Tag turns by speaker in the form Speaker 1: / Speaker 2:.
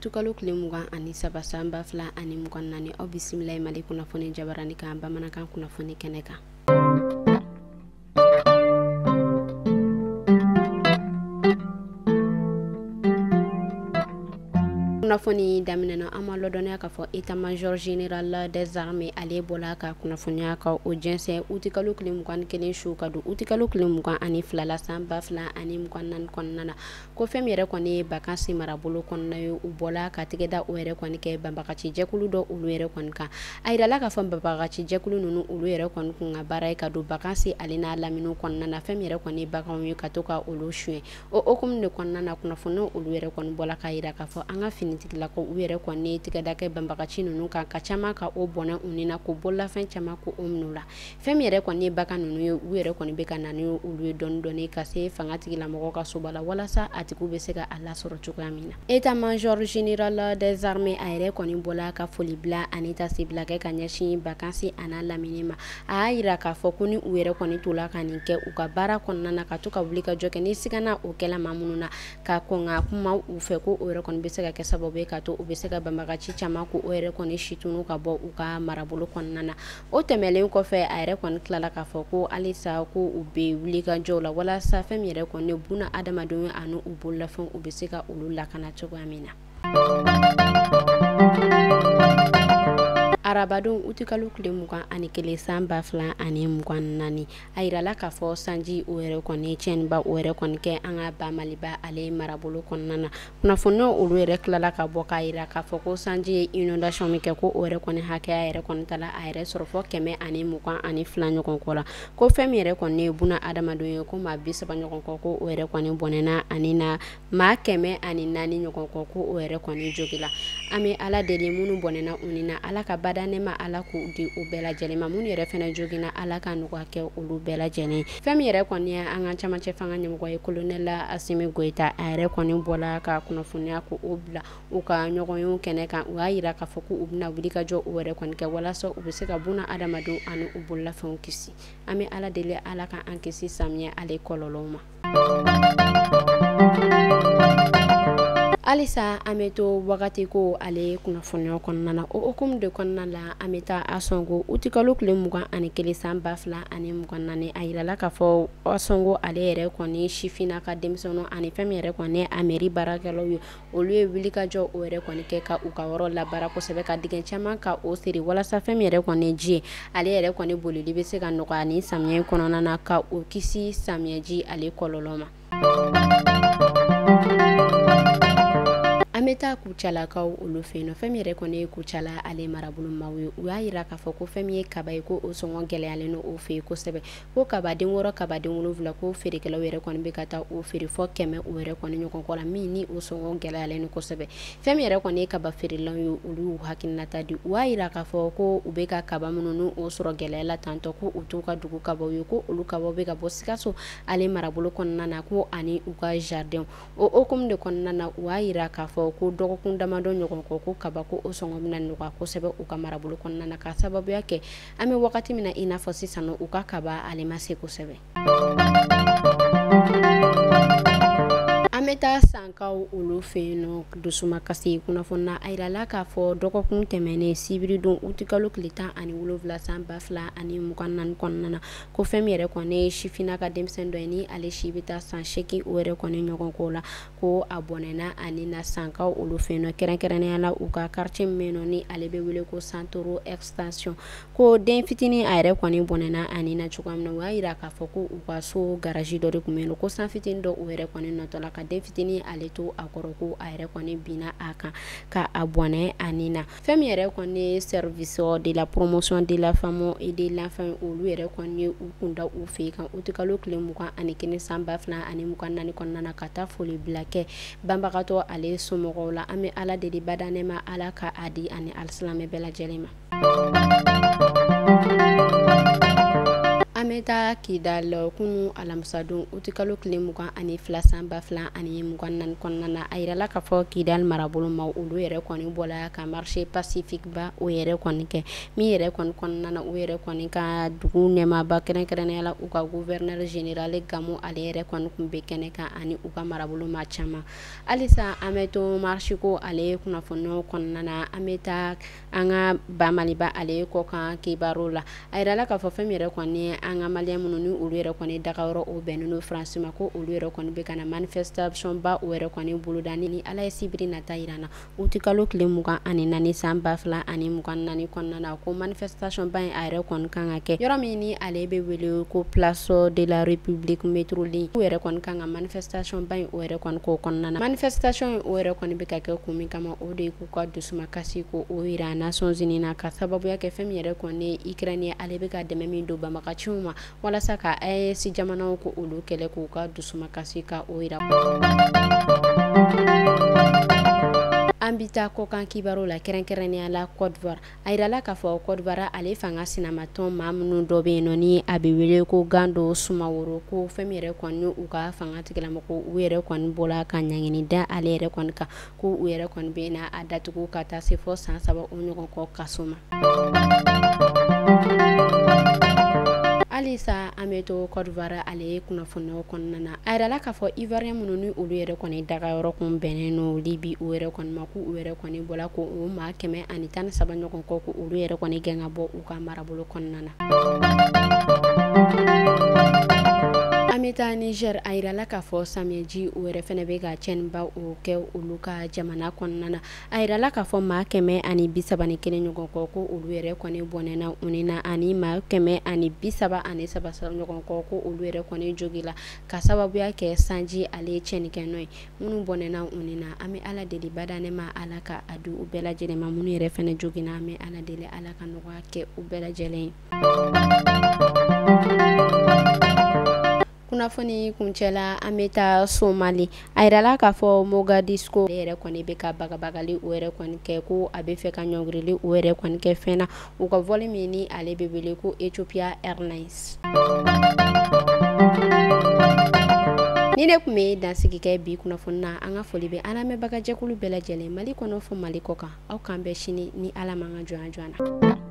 Speaker 1: utukalo kile mugan ani saba samba fila ani mugan nani aw bisimilahi mali kunnafoni jabarani kan bamanankan kunnafoni kɛnɛ kan. Kunnafoni daminɛna an ma lɔdɔniya k'a fɔ état-major général des armées ale bɔla ka kunnafoniya ka o jɛnsɛn utikalo kile mugan kelen su ka don utikalo kile mugan ani fila la san ba fila ani mugan naani kɔnɔna na ko fɛn min yɛrɛ kɔni ye vacances marabolo kɔnɔna ye u bɔla ka tɛgɛda o yɛrɛ kɔni kɛ banbagaci jɛkulu dɔ olu yɛrɛ kɔni kan a yirala k'a fɔ banbagaci jɛkulu ninnu olu yɛrɛ kɔni kun ka baara ye ka don vacances ale n'a laminiw kɔnɔna na fɛn min yɛrɛ kɔni ye baganw ye ka to ka olu suɲɛ o hukumu de kɔnɔna na kunnafoni olu yɛrɛ kɔni bɔla ka yira k'a fɔ an ka finitigilakaw u yɛrɛ kɔni tigɛda kɛ banbagaci ninnu kan ka caman ka o bɔnɛ u ni na ko bololafɛn caman ko o minɛ la fɛn min yɛrɛ kɔni ye bagan ninnu ye u yɛrɛ kɔni bɛ ka na ni olu ye dɔɔni dɔɔni ka se fanga tigilamɔgɔw ka soba la walasa a tigiw bɛ se ka a lasɔrɔ cogoya min na état-major général des armées a yɛrɛ kɔni bɔla ka foli bila ani tasi bila kɛ ka ɲɛsin vacances a n'a lamini ma a y'a yira k'a fɔ ko ni u yɛrɛ kɔni tola ka nin kɛ u ka baara kɔnɔna na ka to ka wuli ka jɔ kɛ ni sigana o kɛla maa minnu na ka kɔn ka kuma u fɛ ko o yɛrɛ kɔni bɛ se ka kɛ sababu ye ka to u bɛ se ka banbagaci caman ko o yɛrɛ kɔni situnu ka bɔ u ka marabolo kɔnɔna na o tɛmɛlen kɔfɛ a yɛrɛ kɔni tilala k'a fɔ ko halisa ko u bɛ wuli ka jɔw la walasa fɛn min yɛrɛ kɔni buna adamadenw ani u bololafɛnw u bɛ se ka olu lakana cogoya min na. Arabadon utikalo kile mugan ani kelen san ba fila ani mugan naani a yirala k'a fɔ sanji o yɛrɛ kɔni tiɲɛniba o yɛrɛ kɔni kɛ an ka ba maliba ale marabolo kɔnɔna na kunnafoniyaw olu yɛrɛ tilala ka bɔ k'a yira k'a fɔ ko sanji ye inondation min kɛ ko o yɛrɛ kɔni hakɛya yɛrɛ kɔni tala a yɛrɛ sɔrɔ fɔ 122 ɲɔgɔn kɔ la ko fɛn min yɛrɛ kɔni ye buna adamadenw ye ko maa 30 ɲɔgɔn kɔ ko o yɛrɛ kɔni bɔnɛna ani na maa 104 ɲɔgɔn kɔ ko o yɛrɛ kɔni jogila an bɛ ala deli minnu bɔnɛna u ni na ala ka ne ma ala k'u di u bɛɛ lajɛlen ma minnu yɛrɛ fɛnɛ jogina ala ka nɔgɔya kɛ olu bɛɛ lajɛlen fɛn min yɛrɛ kɔni ye an ka camancɛ fanga ɲɛmɔgɔ ye colonel Asimi Goita a yɛrɛ kɔni bɔla ka kunnafoniya ko o bila u ka ɲɔgɔnyew kɛnɛ kan u y'a yira k'a fɔ ko u bɛna wuli ka jɔ u yɛrɛ kɔni kɛ walasa u bɛ se ka buna adamadenw ani u bololafɛnw kisi an bɛ ala deli ala ka an kisi samiyɛ ale kɔlɔlɔw ma. Alisa an bɛ to wagati ko ale kunnafoniyaw kɔnɔna na o hukumu de kɔnɔna la an bɛ taa Asongo utikalo kile mugan ani kelen san ba fila ani mugan naani a yirala k'a fɔ Asongo ale yɛrɛ kɔni sifina ka denmisɛnninw ani fɛn min yɛrɛ kɔni ye a mairie baarakɛlaw ye olu ye wuli ka jɔ o yɛrɛ kɔni kɛ ka u ka yɔrɔ labaara kosɛbɛ ka dingɛ caman ka o siri walasa fɛn min yɛrɛ kɔni ye ji ye ale yɛrɛ kɔni bolili bɛ se ka nɔgɔya ni samiyɛ kɔnɔna na ka o kisi samiyɛji ale kɔlɔlɔ ma. An bɛ taa Kucalakaw olu fɛ yen nɔ fɛn min yɛrɛ kɔni ye Kucala ale marabolo maaw ye u y'a yira k'a fɔ ko fɛn min ye kaba ye ko o sɔngɔ gɛlɛyalen don o fɛ yen kosɛbɛ ko kabaden 6 kabaden 7 ko feerekɛlaw yɛrɛ kɔni bɛ ka taa o feere fɔ 100 o yɛrɛ kɔni ɲɔgɔn kɔ la min ni o sɔngɔ gɛlɛyalen don kosɛbɛ fɛn min yɛrɛ kɔni ye kaba feerelaw ye olu y'u hakilinata di u y'a yira k'a fɔ ko u bɛ ka kaba minnu n'o sɔrɔ gɛlɛya la tantɔ ko u t'u ka dugu kabaw ye ko olu kabaw bɛ ka bɔ Sikaso ale marabolo kɔnɔna na ko ani u ka jardin o hukumu de kɔnɔna na u y'a yira k'a fɔ ko dɔgɔkun damadɔ ɲɔgɔn kɔ ko kaba ko o sɔngɔ bɛna nɔgɔya kosɛbɛ u ka marabolo kɔnɔna na ka sababuya kɛ an bɛ wagati min na i n'a fɔ sisan u ka kaba ale ma se kosɛbɛ. An bɛ taa Sankaw olu fɛ yen nɔ dusuma kasi kunnafoniya a yirala k'a fɔ dɔgɔkun tɛmɛnen sibiridon utikalo tile 17 san ba fila ani mugan naani kɔnɔna na ko fɛn min yɛrɛ kɔni ye sifina ka denmisɛnnin dɔ ye ni ale si bɛ taa san 8 o yɛrɛ kɔni ɲɔgɔn ko la ko a bɔnɛna ani na Sankaw olu fɛ yen nɔ kɛrɛnkɛrɛnnenya la u ka quartier min bɛ yen nɔ ni ale bɛ wele ko Santoro extension ko den fitinin a yɛrɛ kɔni bɔnɛna ani na cogoya min na u y'a yira k'a fɔ ko u ka so garage dɔ de tun bɛ yen nɔ ko san fitinin dɔ o yɛrɛ kɔni nɔtɔla ka den fitinin ale to a kɔrɔ ko a yɛrɛ kɔni binna a kan ka a bɔnɛ ani na fɛn min yɛrɛ kɔni ye service de la promotion de la femme et de l'enfant olu yɛrɛ kɔni ye u kunda u fɛ kan utikalo kile mugan ani kelen san ba fila ani mugan naani kɔnɔna na ka taa foli bila kɛ banbagatɔ ale somɔgɔw la an bɛ ala deli badanɛ ma ala ka a di ani alisilamɛ bɛɛ lajɛlen ma. An Ameta Kidal kunu alamsadon utikalo kile mugan ani flasan ba flan ani mugan nan konnana ayirala ka fɔ Kidal marabolo ma olu yɛrɛ kɔni bɔla ka marché pacifique ba o yɛrɛ kɔni kɛ min yɛrɛ kɔni kɔnɔna o yɛrɛ kɔni ka dugu nɛmaba kɛrɛnkɛrɛnnenya la u ka gouverneur général Gamu ale yɛrɛ kɔni kun bɛ kɛnɛ kan ani u ka marabolo ma caman halisa an bɛ to marché ko ale kunnafoniyaw kɔnɔna na an bɛ taa an ka ba Maliba ale kɔ kan kibaru la ayirala ka fɔ fɛn yɛrɛ kɔni an ka malien minnu ni olu yɛrɛ kɔni dagayɔrɔ o bɛnnen no France ma ko olu yɛrɛ kɔni bɛ kana manifestation ba o yɛrɛ kɔni boloda ni ala ye sibiri nata yirana u ti kalo tile 24 san 2024 kɔnɔna na ko manifestation ba in a yɛrɛ kɔni kan ka kɛ yɔrɔ min ni ale bɛ wele ko place de la République métroligne u yɛrɛ kɔni kan ka manifestation ba in o yɛrɛ kɔni ko kɔnɔna na manifestation o yɛrɛ kɔni bɛ ka kɛ kun min kama o de ye k'u ka dusuma kasi ko o yira Nations Unies na ka sababuya kɛ fɛn min yɛrɛ kɔni Ukraine ale bɛ ka dɛmɛ min don bamagaciw ma walasa ka AES jamanaw ko olu kɛlɛ k'u ka dusuma kasi ka o yira an bɛ taa kɔkan kibaru la kɛrɛnkɛrɛnnenya la Côte d'Ivoire a yirala k'a fɔ Côte d'Ivoire ale fanga sinamatɔn maa minnu dɔ bɛ yen nɔ ni a bɛ wele ko Gando Sumaworo ko fɛn min yɛrɛ kɔni u ka fanga tigilamɔgɔ u yɛrɛ kɔni bɔla ka ɲangini da ale yɛrɛ kɔni kan ko u yɛrɛ kɔni bɛ na a datugu ka taa se fɔ san 3 o ɲɔgɔn kɔ kaso ma. Alisa an bɛ to Côte d'Ivoire ale ye kunnafoniyaw kɔnɔna na a yirala k'a fɔ Ivoirien minnu ni olu yɛrɛ kɔni dagayɔrɔ kun bɛnnen no Libi u yɛrɛ kɔni ma ko u yɛrɛ kɔni bɔla ko o maa 113 ɲɔgɔn kɔ ko olu yɛrɛ kɔni gɛn ka bɔ u ka marabolo kɔnɔna na. An bɛ taa Niger a yirala k'a fɔ samiyɛji o yɛrɛ fɛnɛ bɛ ka cɛnniba o kɛ olu ka jamana kɔnɔna na a yirala k'a fɔ maa 131 ɲɔgɔn kɔ ko olu yɛrɛ kɔni bɔnɛna u ni na ani maa 133 ɲɔgɔn kɔ ko olu yɛrɛ kɔni jogila ka sababuya kɛ sanji ale ye cɛnnikɛ nɔ ye minnu bɔnɛna u ni na an bɛ ala deli badane ma ala ka a di u bɛɛ lajɛlen ma minnu yɛrɛ fɛnɛ jogina an bɛ ala deli ala ka nɔgɔya kɛ u bɛɛ lajɛlen ye. Kunnafoni kuncɛla an bɛ taa Somali a yirala k'a fɔ Mogadiscio ale yɛrɛ kɔni bɛ ka bagabagali o yɛrɛ kɔni kɛ ko a bɛ fɛ ka ɲɔngirili o yɛrɛ kɔni kɛ fɛn na u ka vol min ni ale bɛ wele ko Ethiopia Airlines. Ni ne tun bɛ dansigi kɛ bi kunnafoni na an ka foli bɛ an lamɛnbagajɛkulu bɛɛ lajɛlen Mali kɔnɔ fɔ Mali kɔ kan aw k'an bɛɛ sini ni ala man ka jɔnya na.